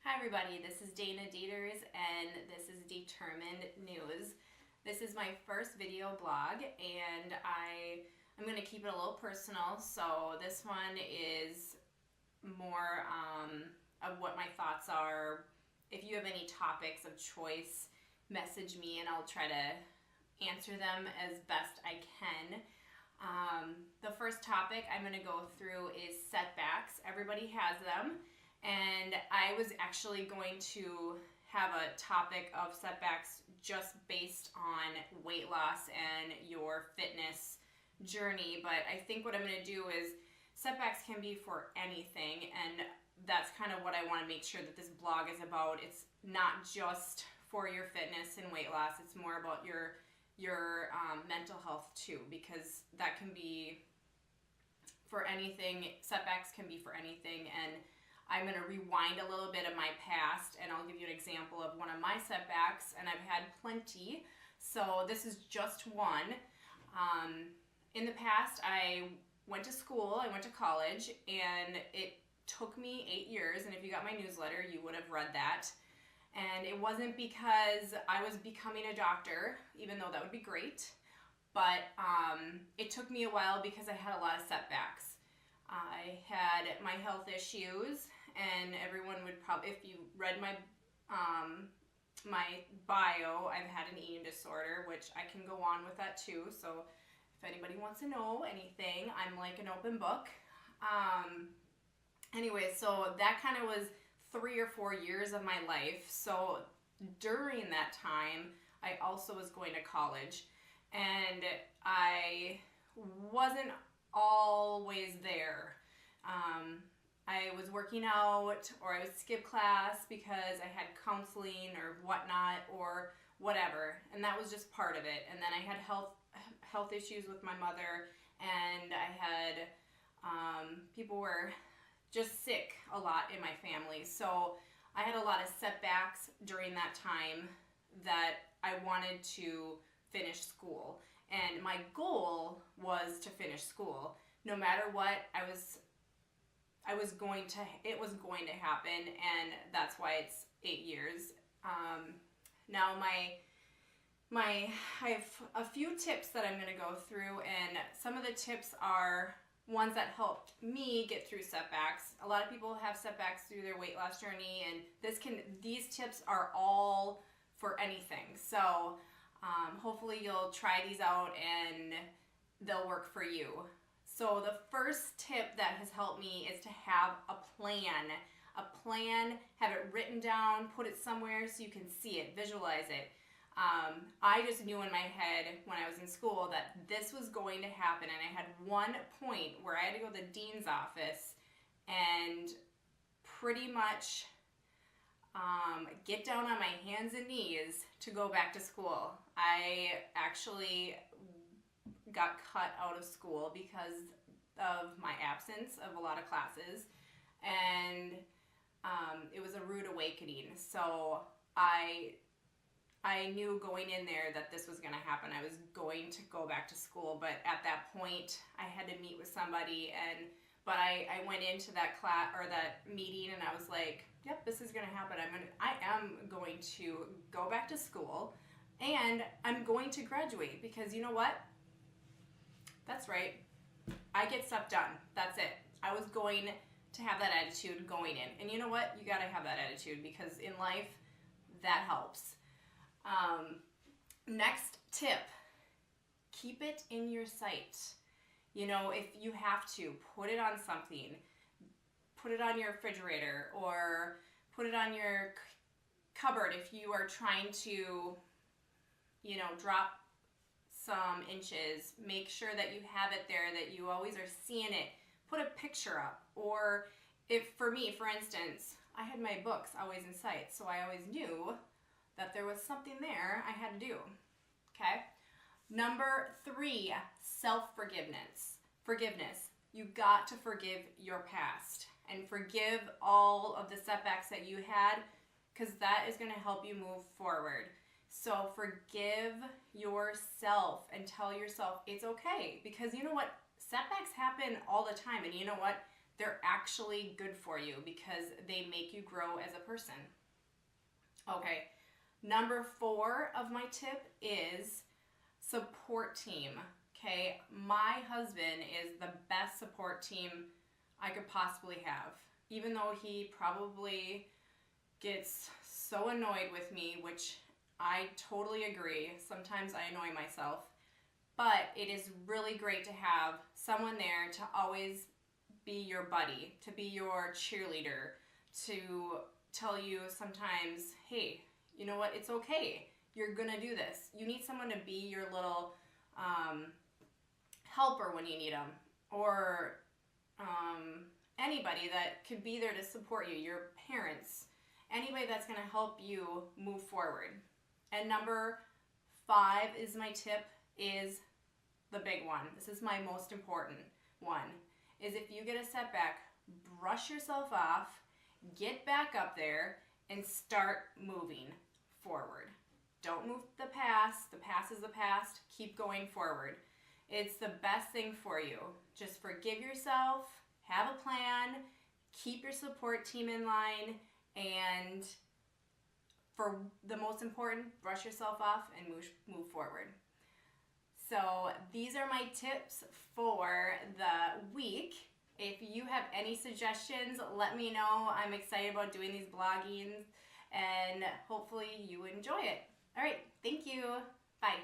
Hi everybody, this is Dana Dieters and this is Determined News. This is my first video blog and I'm going to keep it a little personal, so this one is more of what my thoughts are. If you have any topics of choice, message me and I'll try to answer them as best I can. The first topic I'm going to go through is setbacks. Everybody has them. And I was actually going to have a topic of setbacks just based on weight loss and your fitness journey, but I think what I'm going to do is setbacks can be for anything, and that's kind of what I want to make sure that this blog is about. It's not just for your fitness and weight loss, it's more about your mental health too, because that can be for anything. Setbacks can be for anything, and I'm going to rewind a little bit of my past and I'll give you an example of one of my setbacks, and I've had plenty, so this is just one. In the past, I went to school, I went to college, and it took me 8 years, and if you got my newsletter, you would have read that. And it wasn't because I was becoming a doctor, even though that would be great, but it took me a while because I had a lot of setbacks. I had my health issues, and everyone would probably, if you read my my bio, I've had an eating disorder, which I can go on with that too, so if anybody wants to know anything, I'm like an open book. Anyway, so that kind of was 3 or 4 years of my life. So during that time, I also was going to college, and I wasn't always there. I was working out, or I would skip class because I had counseling or whatnot or whatever, and that was just part of it. And then I had health issues with my mother, and I had people were just sick a lot in my family, so I had a lot of setbacks during that time that I wanted to finish school, and my goal was to finish school. No matter what, it was going to happen, and that's why it's 8 years. Now I have a few tips that I'm going to go through, and some of the tips are ones that helped me get through setbacks. A lot of people have setbacks through their weight loss journey, and these tips are all for anything. So hopefully you'll try these out and they'll work for you. So the first tip that has helped me is to have a plan. A plan, have it written down, put it somewhere so you can see it, visualize it. I just knew in my head when I was in school that this was going to happen, and I had one point where I had to go to the dean's office and pretty much get down on my hands and knees to go back to school. I actually got cut out of school because of my absence of a lot of classes, and it was a rude awakening. So I knew going in there that this was going to happen. I was going to go back to school, but at that point I had to meet with somebody, but I went into that class or that meeting and I was like, yep, this is going to happen. I am going to go back to school, and I'm going to graduate, because you know what? That's right. I get stuff done. That's it. I was going to have that attitude going in. And you know what? You got to have that attitude, because in life, that helps. Next tip, keep it in your sight. You know, if you have to, put it on something. Put it on your refrigerator, or put it on your cupboard if you are trying to, you know, drop some inches. Make sure that you have it there, that you always are seeing it. Put a picture up. Or if, for me, for instance, I had my books always in sight, so I always knew that there was something there I had to do. Okay? Number 3, self-forgiveness. Forgiveness. You've got to forgive your past and forgive all of the setbacks that you had, because that is going to help you move forward. So forgive yourself and tell yourself it's okay, because you know what? Setbacks happen all the time, and you know what? they're actually good for you because they make you grow as a person. Okay, number 4 of my tip is support team. Okay, my husband is the best support team I could possibly have. Even though he probably gets so annoyed with me, which I totally agree. Sometimes I annoy myself. But it is really great to have someone there to always be your buddy, to be your cheerleader, to tell you sometimes, hey, you know what, it's okay. You're going to do this. You need someone to be your little helper when you need them. Or anybody that could be there to support you, your parents, anybody that's going to help you move forward. And number 5 is my tip, is the big one. This is my most important one, is if you get a setback, brush yourself off, get back up there, and start moving forward. Don't move the past. The past is the past. Keep going forward. It's the best thing for you. Just forgive yourself, have a plan, keep your support team in line, and for the most important, brush yourself off and move forward. So these are my tips for the week. If you have any suggestions, let me know. I'm excited about doing these bloggings, and hopefully you enjoy it. All right, thank you. Bye.